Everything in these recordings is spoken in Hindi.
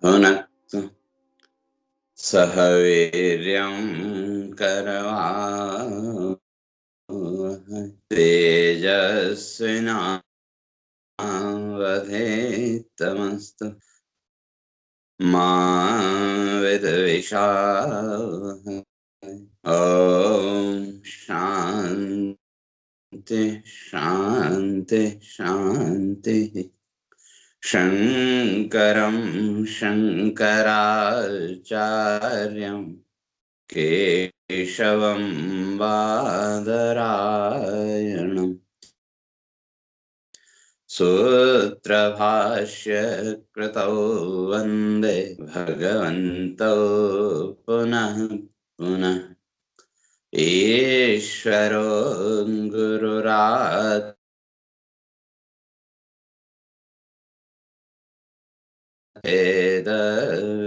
भुनक्तु सह वीर्यं करवावहै तेजस्विनावधीतमस्तु मा विद्विषावहै। ॐ शान्ति शान्ति शान्तिः। शङ्करं शङ्कराचार्यं केशवं बादरायणं सूत्रभाष्य कृतौ वन्दे भगवन्तौ पुनः पुनः। ईश्वरो गुरुरात्मेति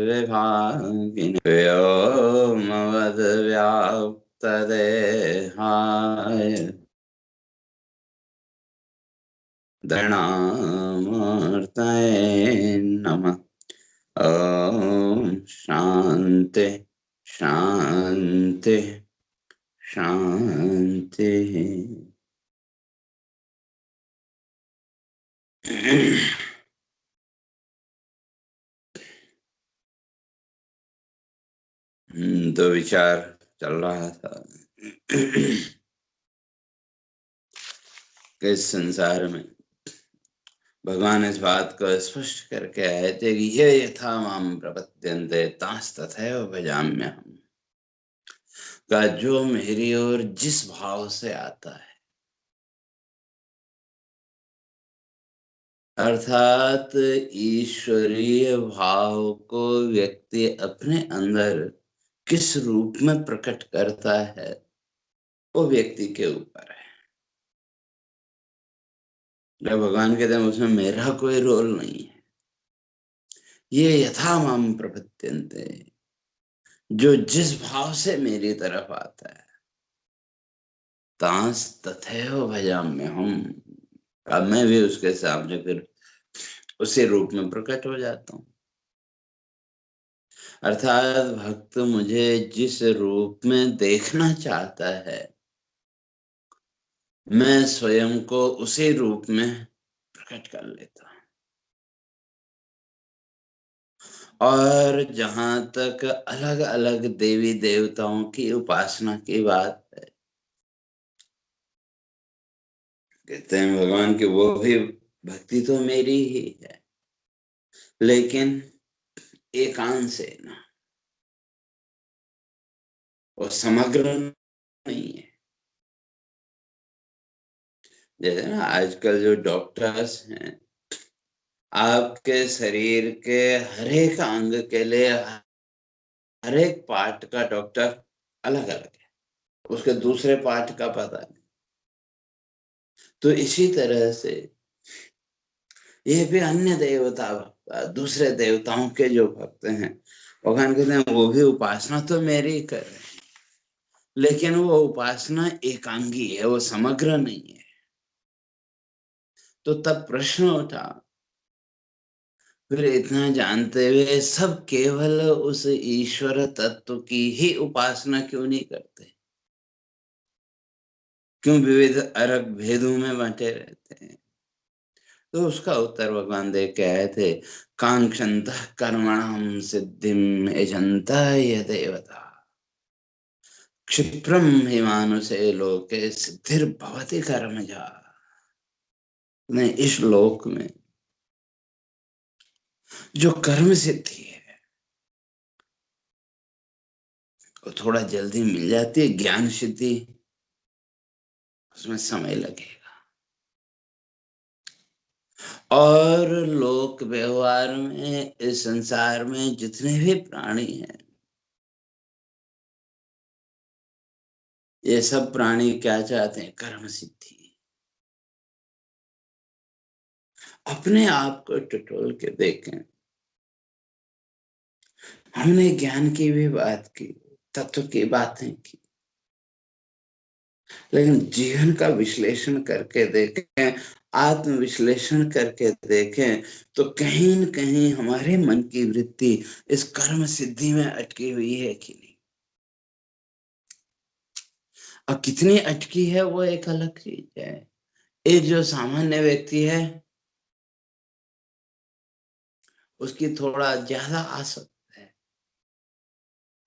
विभागिने व्योमवद्व्याप्तदेहाय दक्षिणामूर्तये नमः। ॐ शान्ति शान्ति शान्तिः। तो विचार चल रहा था कि इस संसार में भगवान इस बात को स्पष्ट करके आए थे कि ये यथा माम प्रपद्यन्ते तांस तथैव भजाम्यहम्, का जो मेरी ओर जिस भाव से आता है, अर्थात ईश्वरीय भाव को व्यक्ति अपने अंदर किस रूप में प्रकट करता है वो व्यक्ति के ऊपर है। जब भगवान कहते हैं उसमें मेरा कोई रोल नहीं है, ये यथा माम प्रपद्यन्ते, जो जिस भाव से मेरी तरफ आता है, तांस तथैव भजाम्यहम्, अब मैं भी उसके सामने फिर उसी रूप में प्रकट हो जाता हूँ। अर्थात भक्त मुझे जिस रूप में देखना चाहता है, मैं स्वयं को उसी रूप में प्रकट कर लेता हूँ। और जहां तक अलग अलग देवी देवताओं की उपासना की बात है, कहते हैं भगवान की वो भी भक्ति तो मेरी ही है, लेकिन एकांश है ना, वो समग्र नहीं है। जैसे ना आजकल जो डॉक्टर्स हैं, आपके शरीर के हर एक अंग के लिए हर एक पार्ट का डॉक्टर अलग अलग है, उसके दूसरे पार्ट का पता नहीं। तो इसी तरह से ये भी अन्य देवता भक्त, दूसरे देवताओं के जो भक्त हैं, भगवान कहते हैं वो भी उपासना तो मेरी कर रहे हैं, लेकिन वो उपासना एकांगी है, वो समग्र नहीं है। तो तब प्रश्न उठा, फिर इतना जानते हुए सब केवल उस ईश्वर तत्व की ही उपासना क्यों नहीं करते? क्यों विविध अर्घ भेदों में बांटे रहते हैं? तो उसका उत्तर भगवान दे के आए थे, कांक्षन्तः कर्मणां सिद्धिं यजन्ता ये देवता क्षिप्रम हि मानुषे लोके सिद्धिर्भवति कर्मजा। ने इस लोक में जो कर्म सिद्धि है वो थोड़ा जल्दी मिल जाती है, ज्ञान सिद्धि उसमें समय लगेगा। और लोक व्यवहार में इस संसार में जितने भी प्राणी हैं, ये सब प्राणी क्या चाहते हैं? कर्म सिद्धि। अपने आप को टटोल के देखें, हमने ज्ञान की भी बात की, तत्व की बातें की, लेकिन जीवन का विश्लेषण करके देखें, आत्मविश्लेषण करके देखें, तो कहीं न कहीं हमारे मन की वृत्ति इस कर्म सिद्धि में अटकी हुई है कि नहीं। अब कितनी अटकी है वो एक अलग चीज है। एक जो सामान्य व्यक्ति है, उसकी थोड़ा ज्यादा आसक्त है।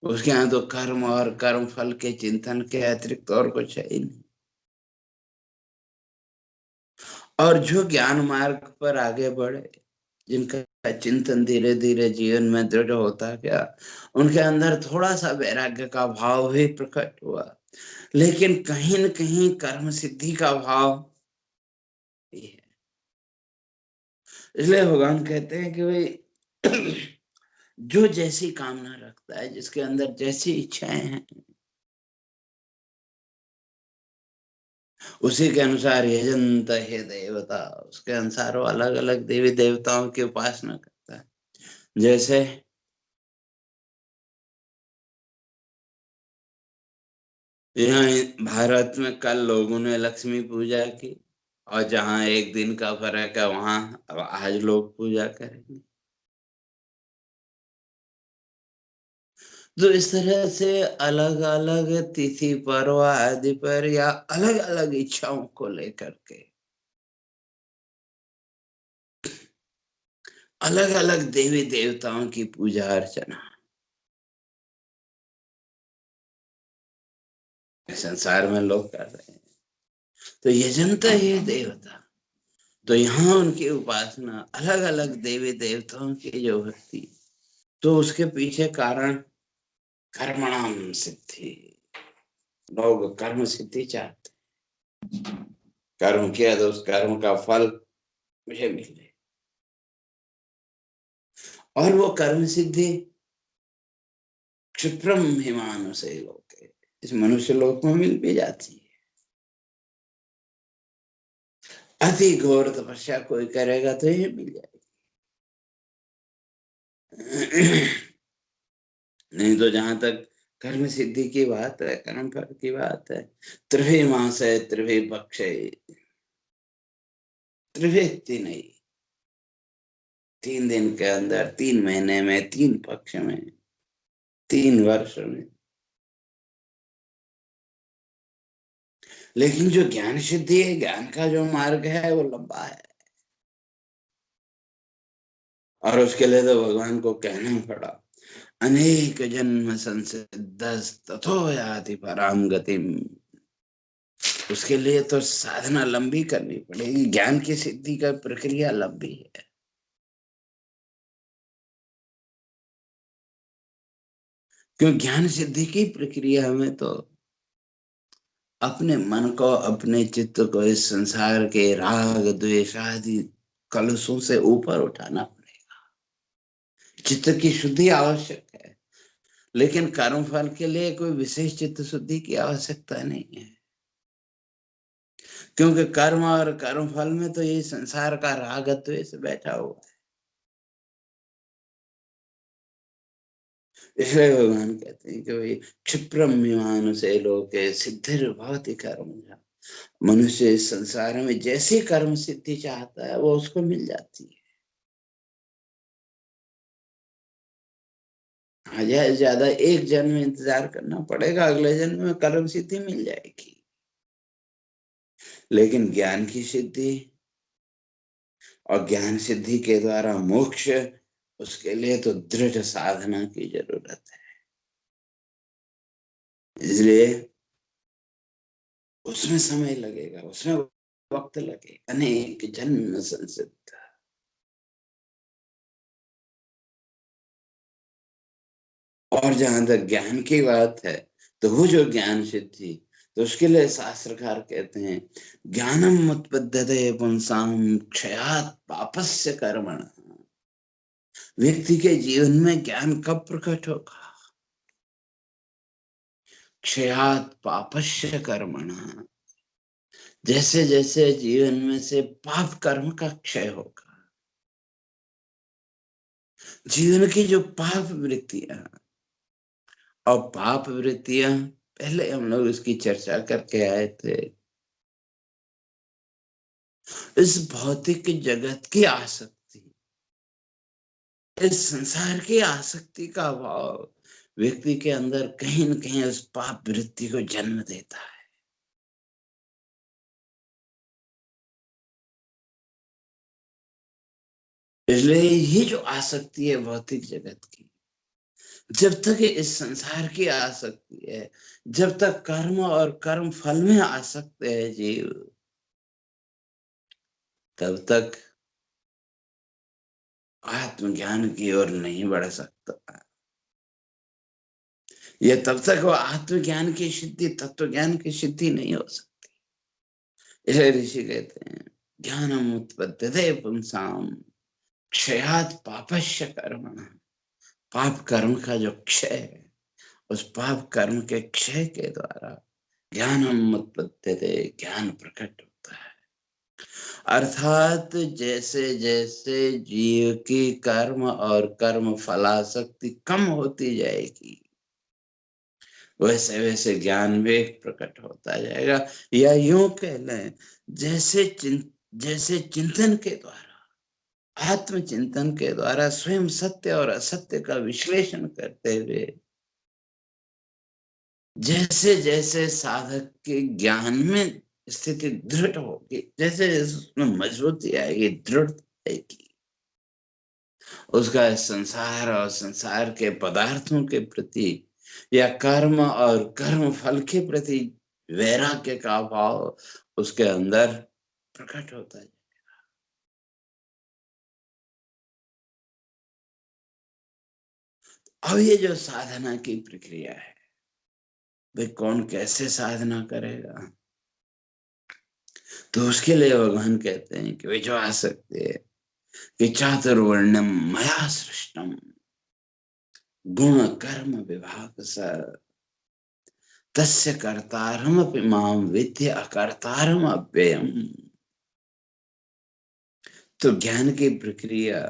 उसके यहाँ तो कर्म और कर्म फल के चिंतन के अतिरिक्त और कुछ है ही नहीं। और जो ज्ञान मार्ग पर आगे बढ़े, जिनका चिंतन धीरे धीरे जीवन में दृढ़ होता गया, उनके अंदर थोड़ा सा वैराग्य का भाव भी प्रकट हुआ, लेकिन कहीं न कहीं कर्म सिद्धि का भाव भी है। इसलिए भगवान कहते हैं कि भाई जो जैसी कामना रखता है, जिसके अंदर जैसी इच्छाएं हैं, उसी के अनुसार यजंत है देवता, उसके अनुसार वो अलग अलग देवी देवताओं की उपासना करता है। जैसे यहाँ भारत में कल लोगों ने लक्ष्मी पूजा की, और जहाँ एक दिन का फर्क है वहां अब आज लोग पूजा करेंगे। तो इस तरह से अलग अलग तिथि पर्व आदि पर या अलग अलग इच्छाओं को लेकर के अलग अलग देवी देवताओं की पूजा अर्चना संसार में लोग कर रहे हैं। तो यजंत ये देवता, तो यहाँ उनकी उपासना अलग अलग देवी देवताओं की जो भक्ति, तो उसके पीछे कारण कर्मणाम सिद्धि। लोग कर्म सिद्धि चाहते, कर्म किया तो उस कर्म का फल मुझे मिले। और वो कर्म सिद्धि क्षिप्रम हिमानु से लोग इस मनुष्य लोक में मिल भी जाती है। अति घोर तपस्या कोई करेगा तो ये मिल जाएगी। नहीं तो जहां तक कर्म सिद्धि की बात है, कर्म फल की बात है, त्रिभि मास है, त्रिभि पक्ष है, त्रिभि नहीं, 3 दिन के अंदर, 3 महीने में, 3 पक्ष में, 3 वर्ष में। लेकिन जो ज्ञान सिद्धि है, ज्ञान का जो मार्ग है वो लंबा है, और उसके लिए तो भगवान को कहना पड़ा, अनेक जन्म संसिद्ध तथो याति पराम गतिम। उसके लिए तो साधना लंबी करनी पड़ेगी, ज्ञान की सिद्धि का प्रक्रिया लंबी है। क्यों ज्ञान सिद्धि की प्रक्रिया में तो अपने मन को, अपने चित्त को इस संसार के राग द्वेष आदि कलुषों से ऊपर उठाना पड़ेगा। चित्त की शुद्धि आवश्यक है, लेकिन कर्म फल के लिए कोई विशेष चित्त शुद्धि की आवश्यकता नहीं है। क्योंकि कर्म और कर्म फल में तो ये संसार का राग द्वेष बैठा हुआ है। इसलिए भगवान कहते हैं कि भाई क्षिप्रम मीमांस से लोके सिद्धिर भवति कर्म। मनुष्य इस संसार में जैसी कर्म सिद्धि चाहता है वो उसको मिल जाती है। ज्यादा से ज्यादा एक जन्म इंतजार करना पड़ेगा, अगले जन्म में कर्म सिद्धि मिल जाएगी। लेकिन ज्ञान की सिद्धि और ज्ञान सिद्धि के द्वारा मोक्ष, उसके लिए तो दृढ़ साधना की जरूरत है। इसलिए उसमें समय लगेगा, उसमें वक्त लगेगा, अनेक जन्म संसिद्ध। और जहां तक ज्ञान की बात है, तो वो जो ज्ञान सिद्धि, तो उसके लिए शास्त्रकार कहते हैं, ज्ञानम उत्पद्यते पुंसाम क्षयात पापस्य कर्मण। व्यक्ति के जीवन में ज्ञान कब प्रकट होगा? क्षयात पापस्य कर्मण। जैसे जैसे जीवन में से पाप कर्म का क्षय होगा, जीवन की जो पाप वृत्तियां और पाप वृत्तियां पहले हम लोग इसकी चर्चा करके आए थे। इस भौतिक जगत की आसक्ति, इस संसार की आसक्ति का भाव व्यक्ति के अंदर कहीं न कहीं उस पाप वृत्ति को जन्म देता है। इसलिए ये जो आसक्ति है भौतिक जगत की, जब तक इस संसार की आसक्ति है, जब तक कर्म और कर्म फल में आसक्त है जीव, तब तक आत्मज्ञान की ओर नहीं बढ़ सकता। ये तब तक वो आत्मज्ञान की सिद्धि, तत्व ज्ञान की सिद्धि नहीं हो सकती। इसलिए ऋषि कहते हैं ज्ञानम उत्पद्यते पुंसाम क्षयात पापस्य कर्मणः। पाप कर्म का जो क्षय है, उस पाप कर्म के क्षय के द्वारा ज्ञानम उत्पद्यते, ज्ञान प्रकट होता है। अर्थात जैसे जैसे जीव की कर्म और कर्म फलासक्ति कम होती जाएगी, वैसे वैसे ज्ञान भी प्रकट होता जाएगा। या यूं कह लें, जैसे चिंतन के द्वारा, आत्मचिंतन के द्वारा स्वयं सत्य और असत्य का विश्लेषण करते हुए जैसे जैसे साधक के ज्ञान में स्थिति दृढ़ होगी, जैसे जैसे उसमें मजबूती आएगी, दृढ़ता आएगी, उसका संसार और संसार के पदार्थों के प्रति या कर्म और कर्म फल के प्रति वैराग्य का भाव उसके अंदर प्रकट होता है। अब ये जो साधना की प्रक्रिया है, भाई कौन कैसे साधना करेगा, तो उसके लिए भगवान कहते हैं कि वे जो आ सकते हैं कि चातुर्वर्ण्यम मया सृष्टम गुण कर्म विभाग स तस्य कर्तारमपि मां विद्य अकर्तारम अव्ययम्। तो ज्ञान की प्रक्रिया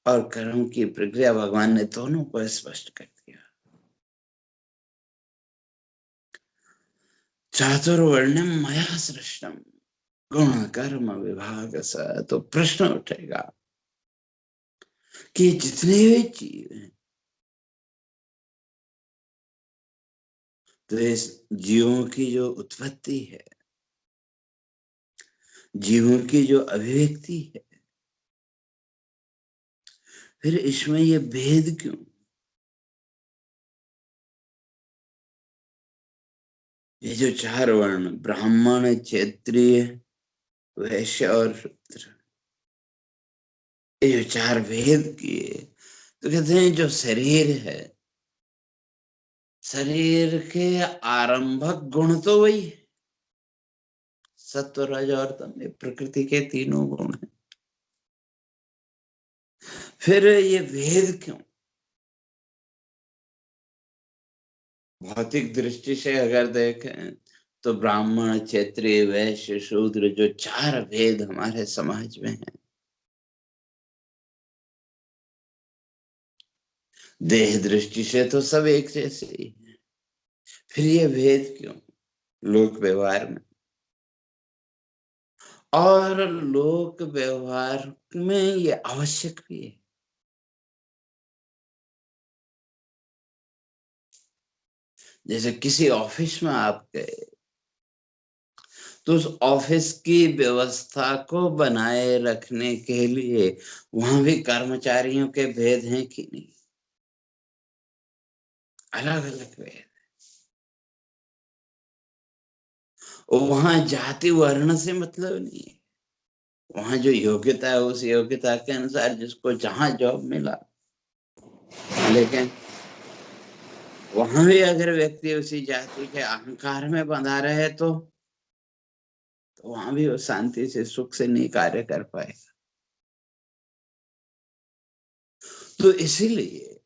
और कर्म की प्रक्रिया भगवान ने दोनों को स्पष्ट कर दिया। चातुर्वर्ण्यम मया सृष्टम गुण कर्म विभाग स। तो प्रश्न उठेगा कि जितने भी जीव हैं, तो इस जीवों की जो उत्पत्ति है, जीवों की जो अभिव्यक्ति है, फिर इसमें ये भेद क्यों? ये जो चार वर्ण ब्राह्मण, क्षत्रिय, वैश्य और शूद्र, ये जो चार भेद किए, तो कहते हैं जो शरीर है, शरीर के आरंभक गुण तो वही है, सत्व रज और तम, ये प्रकृति के तीनों गुण हैं। फिर ये भेद क्यों? भौतिक दृष्टि से अगर देखें तो ब्राह्मण, क्षत्रिय, वैश्य, शूद्र, जो चार भेद हमारे समाज में हैं, देह दृष्टि से तो सब एक जैसे ही हैं। फिर ये भेद क्यों लोक व्यवहार में? और लोक व्यवहार में ये आवश्यक भी है। जैसे किसी ऑफिस में आप गए, तो उस ऑफिस की व्यवस्था को बनाए रखने के लिए वहां भी कर्मचारियों के भेद हैं कि नहीं? अलग अलग भेद। और वहां जाति वर्ण से मतलब नहीं है, वहां जो योग्यता है उस योग्यता के अनुसार जिसको जहां जॉब मिला। लेकिन वहां भी अगर व्यक्ति उसी जाति के अहंकार में बंधा रहे, तो वहां भी वो शांति से सुख से नहीं कार्य कर पाएगा। तो इसीलिए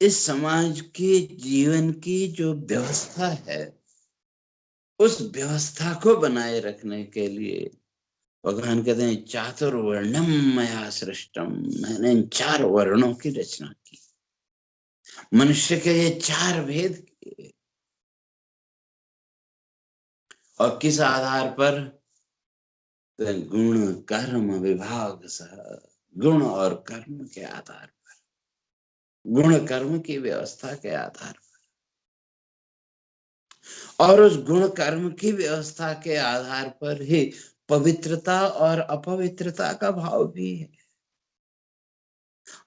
इस समाज के जीवन की जो व्यवस्था है, उस व्यवस्था को बनाए रखने के लिए भगवान कहते हैं चातुर्वर्णम मया सृष्टम, मैंने इन चार वर्णों की रचना की। मनुष्य के ये चार भेद किए, और किस आधार पर? तो गुण कर्म विभाग सह, गुण और कर्म के आधार पर, गुण कर्म की व्यवस्था के आधार पर, और उस गुण कर्म की व्यवस्था के आधार पर ही पवित्रता और अपवित्रता का भाव भी है।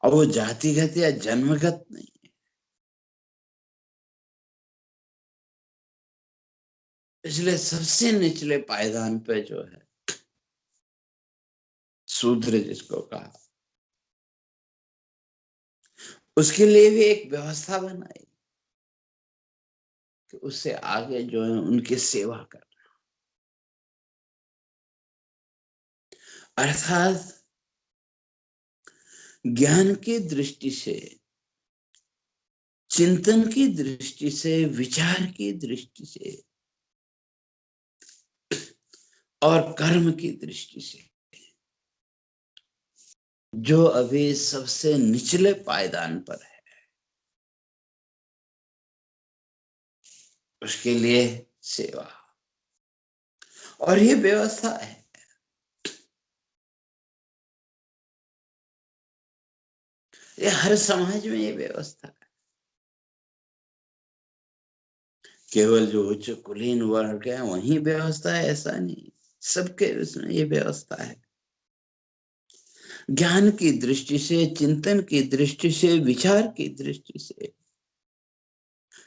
और वो जातिगत या जन्मगत नहीं। इसलिए सबसे निचले पायदान पे जो है शूद्र जिसको कहा, उसके लिए भी एक व्यवस्था बनाई कि उससे आगे जो है उनकी सेवा कर, अर्थात ज्ञान की दृष्टि से, चिंतन की दृष्टि से, विचार की दृष्टि से और कर्म की दृष्टि से जो अभी सबसे निचले पायदान पर है, उसके लिए सेवा। और ये व्यवस्था है, ये हर समाज में ये व्यवस्था है। केवल जो उच्च कुलीन वर्ग है वही व्यवस्था है ऐसा नहीं, सबके उसमें ये व्यवस्था है। ज्ञान की दृष्टि से, चिंतन की दृष्टि से, विचार की दृष्टि से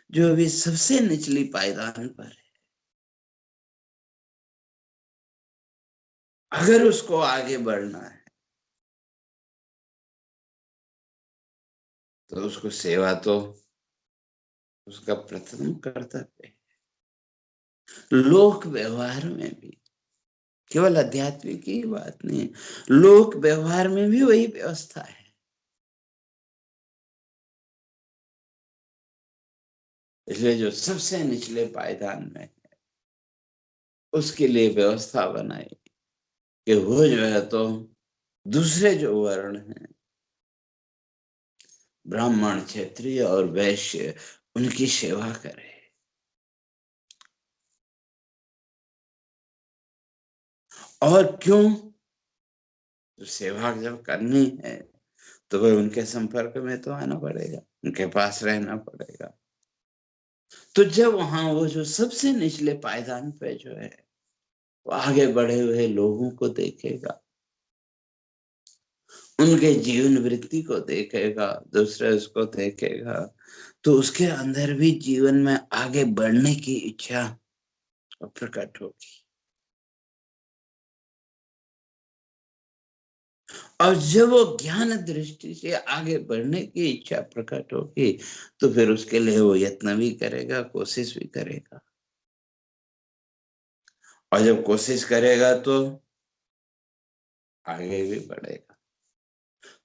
जो अभी सबसे निचली पायदान पर है, अगर उसको आगे बढ़ना है तो उसको सेवा तो उसका प्रथम कर्तव्य है। लोक व्यवहार में भी, केवल आध्यात्मिक की बात नहीं, लोक व्यवहार में भी वही व्यवस्था है। इसलिए जो सबसे निचले पायदान में है, उसके लिए व्यवस्था बनाई कि वो जो है तो दूसरे जो वर्ण हैं, ब्राह्मण, क्षत्रिय और वैश्य, उनकी सेवा करे। और क्यों? तो सेवा जब करनी है तो वह उनके संपर्क में तो आना पड़ेगा, उनके पास रहना पड़ेगा। तो जब वहां वो जो सबसे निचले पायदान पे जो है वो आगे बढ़े हुए लोगों को देखेगा, उनके जीवन वृत्ति को देखेगा, दूसरे उसको देखेगा, तो उसके अंदर भी जीवन में आगे बढ़ने की इच्छा प्रकट होगी। और जब वो ज्ञान दृष्टि से आगे बढ़ने की इच्छा प्रकट होगी तो फिर उसके लिए वो यत्न भी करेगा, कोशिश भी करेगा। और जब कोशिश करेगा तो आगे भी बढ़ेगा।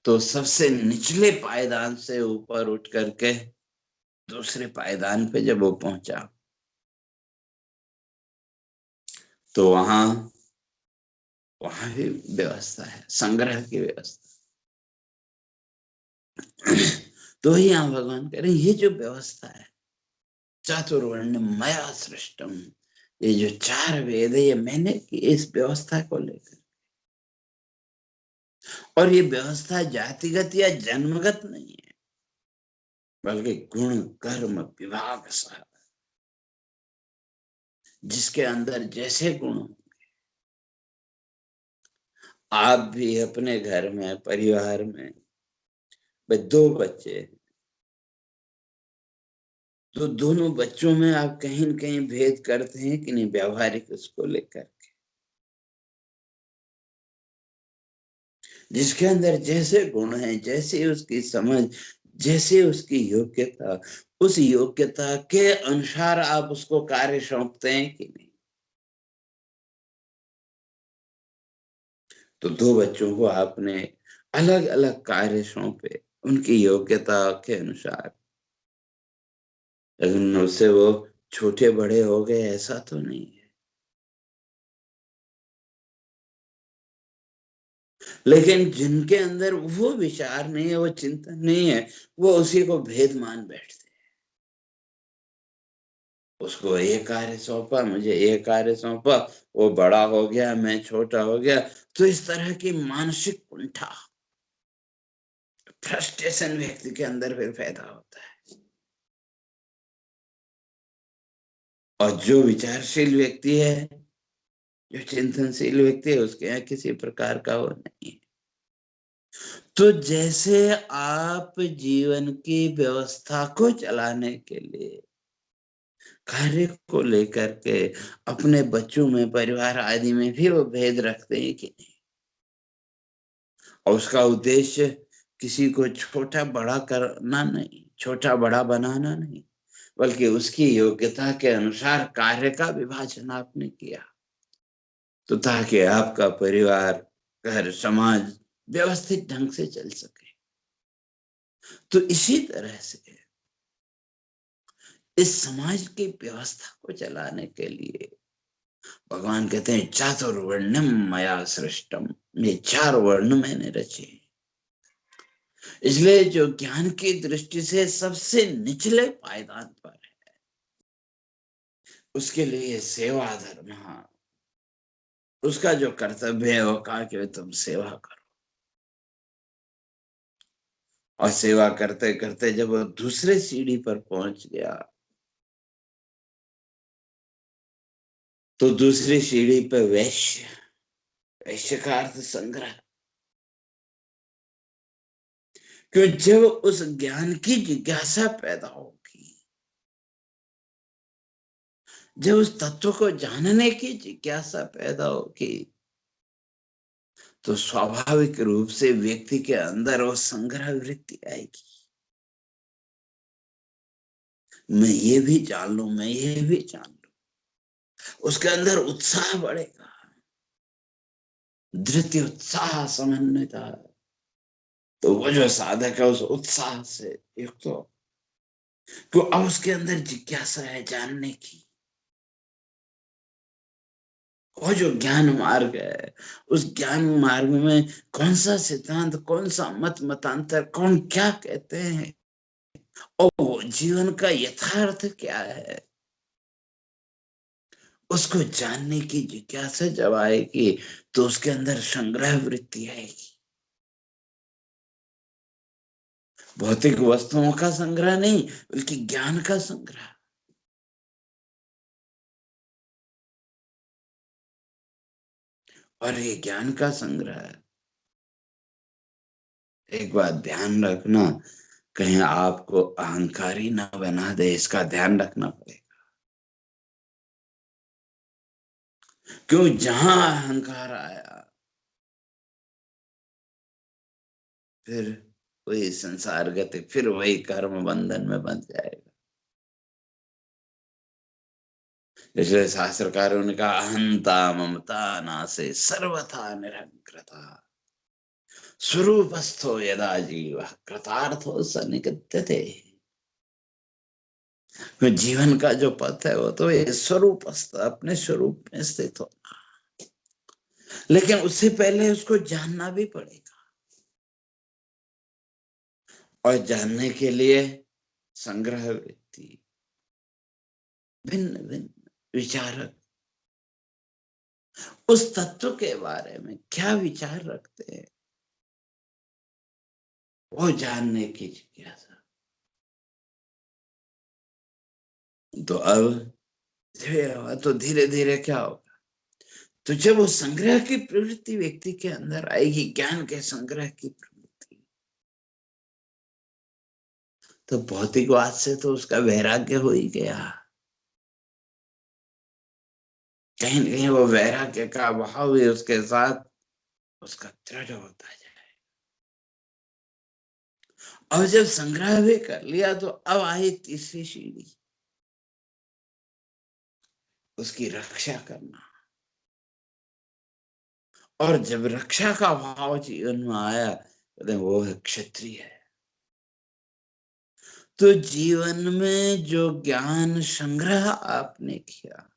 तो सबसे निचले पायदान से ऊपर उठ करके दूसरे पायदान पे जब वो पहुंचा तो वहां वहां भी व्यवस्था है, संग्रह की व्यवस्था। तो यहाँ भगवान कह रहे हैं ये जो व्यवस्था है, चातुर्वर्ण मया सृष्टम, ये जो चार वेद है ये मैंने की इस व्यवस्था को लेकर। और ये व्यवस्था जातिगत या जन्मगत नहीं है, बल्कि गुण कर्म विभाग सा, जिसके अंदर जैसे गुण हो। आप भी अपने घर में, परिवार में दो बच्चे, तो दोनों बच्चों में आप कहीं न कहीं भेद करते हैं कि नहीं, व्यवहारिक उसको लेकर। जिसके अंदर जैसे गुण है, जैसे उसकी समझ, जैसे उसकी योग्यता, उस योग्यता के अनुसार आप उसको कार्य सौंपते हैं कि नहीं। तो दो बच्चों को आपने अलग अलग कार्य सौंपे उनकी योग्यता के अनुसार, लेकिन उससे वो छोटे बड़े हो गए ऐसा तो नहीं है। लेकिन जिनके अंदर वो विचार नहीं है, वो चिंतन नहीं है, वो उसी को भेद मान बैठते, उसको ये कार्य सौंपा, मुझे ये कार्य सौंपा, वो बड़ा हो गया, मैं छोटा हो गया। तो इस तरह की मानसिक कुंठा, फ्रस्ट्रेशन व्यक्ति के अंदर फिर पैदा होता है। और जो विचारशील व्यक्ति है, जो चिंतनशील व्यक्ति है, उसके यहाँ किसी प्रकार का वो नहीं है। तो जैसे आप जीवन की व्यवस्था को चलाने के लिए, कार्य को लेकर के अपने बच्चों में, परिवार आदि में भी वो भेद रखते हैं कि नहीं, और उसका उद्देश्य किसी को छोटा बड़ा करना नहीं, छोटा बड़ा बनाना नहीं, बल्कि उसकी योग्यता के अनुसार कार्य का विभाजन आपने किया, तो ताकि आपका परिवार, घर, समाज व्यवस्थित ढंग से चल सके। तो इसी तरह से इस समाज की व्यवस्था को चलाने के लिए भगवान कहते हैं चातुर्वर्ण्यम मया सृष्टम, ये 4 वर्ण मैंने रचे। इसलिए जो ज्ञान की दृष्टि से सबसे निचले पायदान पर है, उसके लिए सेवा धर्म, उसका जो कर्तव्य है वो कहा कि तुम सेवा करो। और सेवा करते करते जब वो दूसरे सीढ़ी पर पहुंच गया, तो दूसरी सीढ़ी पर वैश्य, वैश्य का अर्थ संग्रह। क्यों? जब उस ज्ञान की जिज्ञासा पैदा होगी, जब उस तत्व को जानने की जिज्ञासा पैदा होगी, तो स्वाभाविक रूप से व्यक्ति के अंदर वो संग्रह वृत्ति आएगी। मैं ये भी जान लूं, मैं ये भी जान लूं। उसके अंदर उत्साह बढ़ेगा, धृति उत्साह समन्विता। तो वो जो साधक है उस उत्साह से युक्त हो, तो अब उसके अंदर जिज्ञासा है जानने की। वो जो ज्ञान मार्ग है, उस ज्ञान मार्ग में कौन सा सिद्धांत, कौन सा मत मतांतर, कौन क्या कहते हैं, और जीवन का यथार्थ क्या है, उसको जानने की जिज्ञासा जब आएगी, तो उसके अंदर संग्रह वृत्ति आएगी। भौतिक वस्तुओं का संग्रह नहीं, बल्कि ज्ञान का संग्रह। और ये ज्ञान का संग्रह है। एक बात ध्यान रखना, कहीं आपको अहंकारी ना बना दे, इसका ध्यान रखना पड़ेगा। क्यों? जहां अहंकार आया, फिर वही संसार गति, फिर वही कर्म बंधन में बंध जाएगा। इसलिए शास्त्रकारों ने कहा अहंता ममता नासे सर्वथा निरंकृता, स्वरूपस्थो यदा जीव कृतार्थो स निगत्यते। तो जीवन का जो पथ है वो तो ये स्वरूपस्थ, अपने स्वरूप में स्थित हो, लेकिन उससे पहले उसको जानना भी पड़ेगा। और जानने के लिए संग्रह वृत्ति, भिन्न भिन्न विचारक उस तत्व के बारे में क्या विचार रखते हैं, वो जानने की जिज्ञासा। तो अब तो धीरे धीरे क्या होगा? तो जब वो संग्रह की प्रवृत्ति व्यक्ति के अंदर आएगी, ज्ञान के संग्रह की प्रवृत्ति, तो भौतिकवाद से तो उसका वैराग्य हो ही गया। कहीं न कहीं वो वैराग्य का भाव भी उसके साथ उसका दृढ़ होता जाए। और जब संग्रह भी कर लिया, तो अब आई तीसरी सीढ़ी, उसकी रक्षा करना। और जब रक्षा का भाव जीवन में आया, तो वो है क्षत्रिय है। तो जीवन में जो ज्ञान संग्रह आपने किया,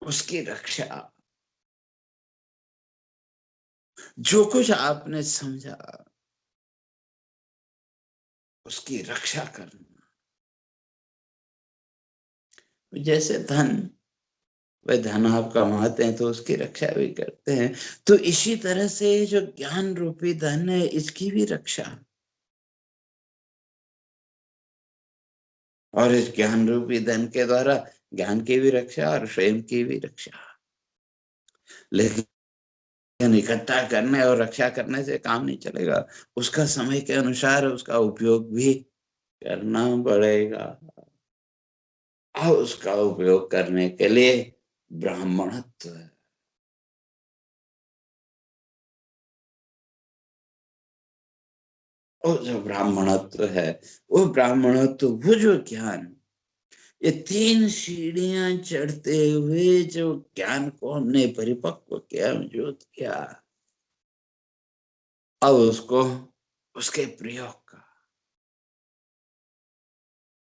उसकी रक्षा, जो कुछ आपने समझा, उसकी रक्षा करना, जैसे धन, वह धन आप कमाते हैं तो उसकी रक्षा भी करते हैं, तो इसी तरह से जो ज्ञान रूपी धन है इसकी भी रक्षा, और इस ज्ञान रूपी धन के द्वारा ज्ञान की भी रक्षा और स्वयं की भी रक्षा। लेकिन इकट्ठा करने और रक्षा करने से काम नहीं चलेगा, उसका समय के अनुसार उसका उपयोग भी करना पड़ेगा। और उसका उपयोग करने के लिए ब्राह्मणत्व है। और जो ब्राह्मणत्व है, वो ब्राह्मणत्व, वो जो ज्ञान, ये 3 सीढ़ियां चढ़ते हुए जो ज्ञान को हमने परिपक्व किया, मजबूत किया, अब उसको उसके प्रयोग का,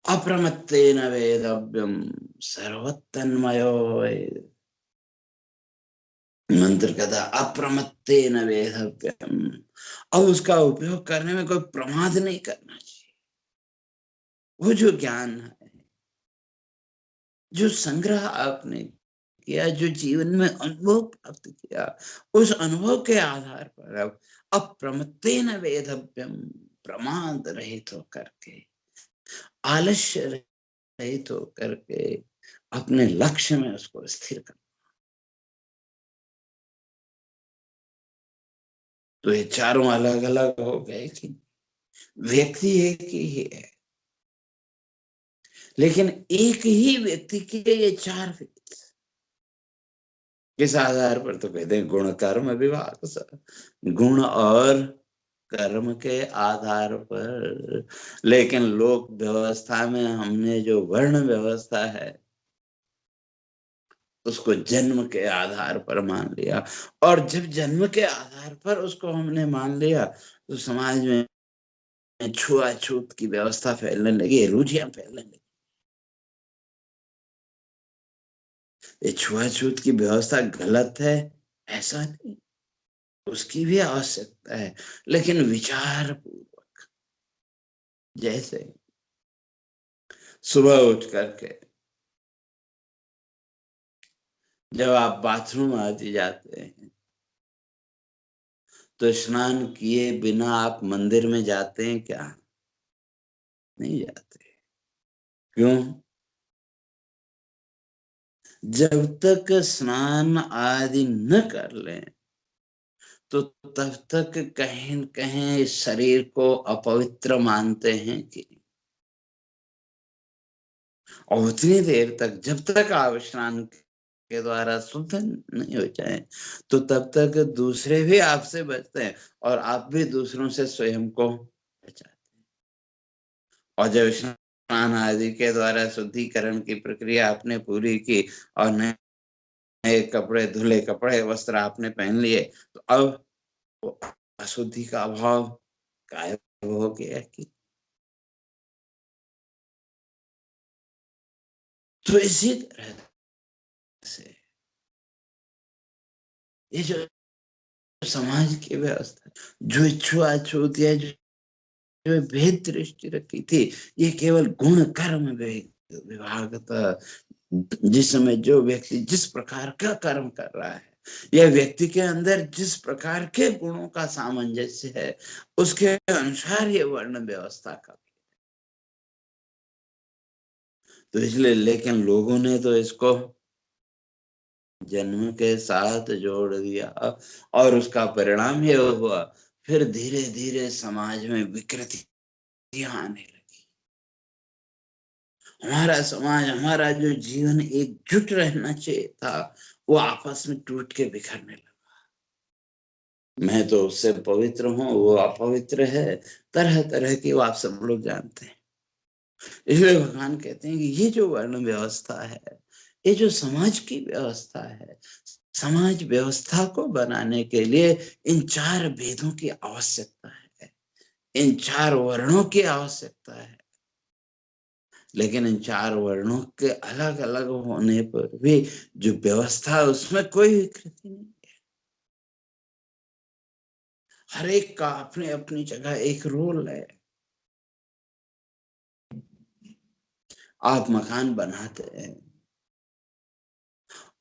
अप्रमत्तेन वेदव्यम सर्वतन्मयो वेद, मंत्र कहता अप्रमत्तेन वेदव्यम। अब उसका उपयोग करने में कोई प्रमाद नहीं करना चाहिए। वो जो ज्ञान है, जो संग्रह आपने किया, जो जीवन में अनुभव प्राप्त किया, उस अनुभव के आधार पर अब अप्रमत्तेन वेदव्यम, प्रमाद रहित होकर के, आलस्य रहित होकर के अपने लक्ष्य में उसको स्थिर कर। तो ये चारों अलग अलग हो गए कि व्यक्ति एक ही है, लेकिन एक ही व्यक्ति के ये 4 भेद किस आधार पर, तो कहते हैं गुण कर्म विभाग, गुण और कर्म के आधार पर। लेकिन लोक व्यवस्था में हमने जो वर्ण व्यवस्था है उसको जन्म के आधार पर मान लिया, और जब जन्म के आधार पर उसको हमने मान लिया तो समाज में छुआछूत की व्यवस्था फैलने लगी, रुचियां फैलने लगी। ये छुआछूत की व्यवस्था गलत है ऐसा नहीं, उसकी भी आवश्यकता है, लेकिन विचार पूर्वक। जैसे सुबह उठ करके जब आप बाथरूम आदि जाते हैं तो स्नान किए बिना आप मंदिर में जाते हैं क्या? नहीं जाते। क्यों? जब तक स्नान आदि न कर लें तो तब तक कहीं न कहीं इस शरीर को अपवित्र मानते हैं कि, और उतनी देर तक जब तक आप स्नान के द्वारा शुद्ध नहीं हो जाए तो तब तक दूसरे भी आपसे बचते हैं और आप भी दूसरों से स्वयं को बचाते हैं। और जब स्नान आदि के द्वारा शुद्धिकरण की प्रक्रिया आपने पूरी की और नए नए कपड़े, धुले कपड़े, वस्त्र आपने पहन लिए, तो अब वो अशुद्धि का अभाव गायब हो गया कि। तो इसी तरह से ये जो समाज की व्यवस्था, जो छुआछूत या जो भेद दृष्टि रखी थी, ये केवल गुण कर्म विभाग था। जिस समय जो व्यक्ति जिस प्रकार का कर्म कर रहा है, या व्यक्ति के अंदर जिस प्रकार के गुणों का सामंजस्य है, उसके अनुसार ये वर्ण व्यवस्था का। तो इसलिए, लेकिन लोगों ने तो इसको जन्म के साथ जोड़ दिया, और उसका परिणाम ये हुआ, फिर धीरे धीरे समाज में विकृतियां आने लगी। हमारा समाज, हमारा जो जीवन एकजुट रहना चाहिए था, वो आपस में टूट के बिखरने लगा। मैं तो उससे पवित्र हूँ, वो अपवित्र है, तरह तरह की वो आप सब लोग जानते हैं। इसलिए भगवान कहते हैं कि ये जो वर्ण व्यवस्था है, ये जो समाज की व्यवस्था है, समाज व्यवस्था को बनाने के लिए इन 4 भेदों की आवश्यकता है, इन 4 वर्णों की आवश्यकता है। लेकिन इन 4 वर्णों के अलग अलग होने पर भी जो व्यवस्था है उसमें कोई विकृति नहीं। हर एक का अपने अपनी जगह एक रोल है। आप मकान बनाते हैं,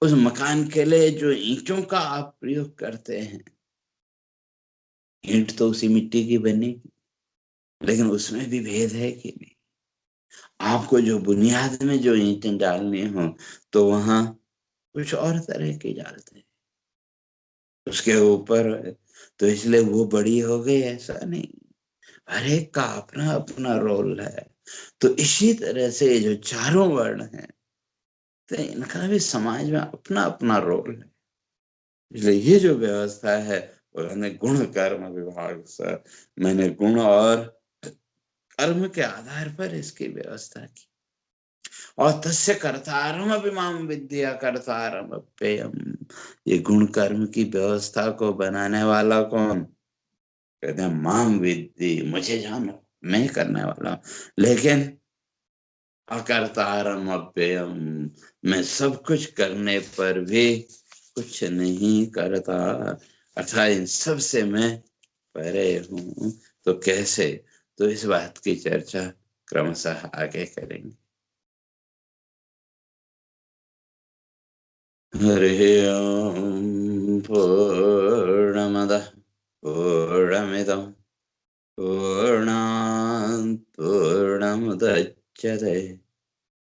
उस मकान के लिए जो ईंटों का आप प्रयोग करते हैं, ईंट तो उसी मिट्टी की बनेगी, लेकिन उसमें भी भेद है कि नहीं? आपको जो बुनियाद में जो ईंटें डालनी हो, तो वहां कुछ और तरह की डालते हैं उसके ऊपर। तो इसलिए वो बड़ी हो गई, ऐसा नहीं। हर एक का अपना अपना रोल है। तो इसी तरह से ये जो चारों वर्ण हैं, तो इनका भी समाज में अपना अपना रोल है। इसलिए ये जो व्यवस्था है, वो मैंने गुण कर्म विभाग से, मैंने गुण और कर्म के आधार पर इसकी व्यवस्था की। और तस्य कर्तारम अभिमाम विद्या कर्तारम अप्ययम। ये गुण कर्म की व्यवस्था को बनाने वाला कौन? कहते हैं माम विद्धि, मुझे जानो, मैं करने वाला हूं। लेकिन अकर्तारम अव्ययम, मैं सब कुछ करने पर भी कुछ नहीं करता, अर्थात इन सब से मैं परे हूं। तो कैसे? तो इस बात की चर्चा क्रमशः आगे करेंगे। हरि ओम। पूर्णमदः पूर्णमिदं पूर्णात् पूर्णमुदच्यते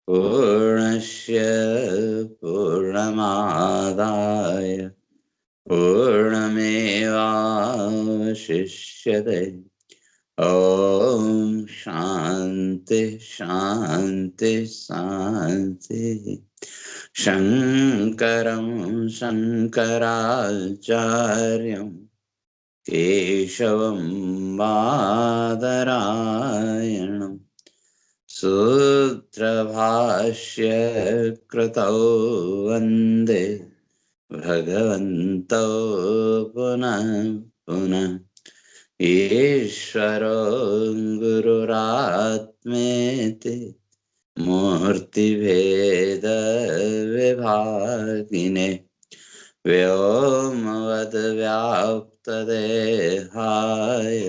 पूर्णस्य पूर्णमादाय पूर्णमेवावशिष्यते। ॐ शान्ति शान्ति शान्तिः। शङ्करं शङ्कराचार्यं केशवं बादरायणं सूत्रभाष्य कृतौ वन्दे भगवन्तौ पुनः पुनः। ईश्वरो गुरुरात्मेति मूर्तिभेदविभागिने व्योमवद्व्याप्तदेहाय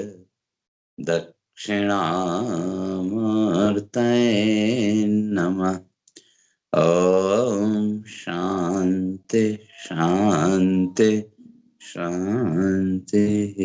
दक्षिणामूर्तये नमः। ॐ शान्ति शान्ति शान्तिः।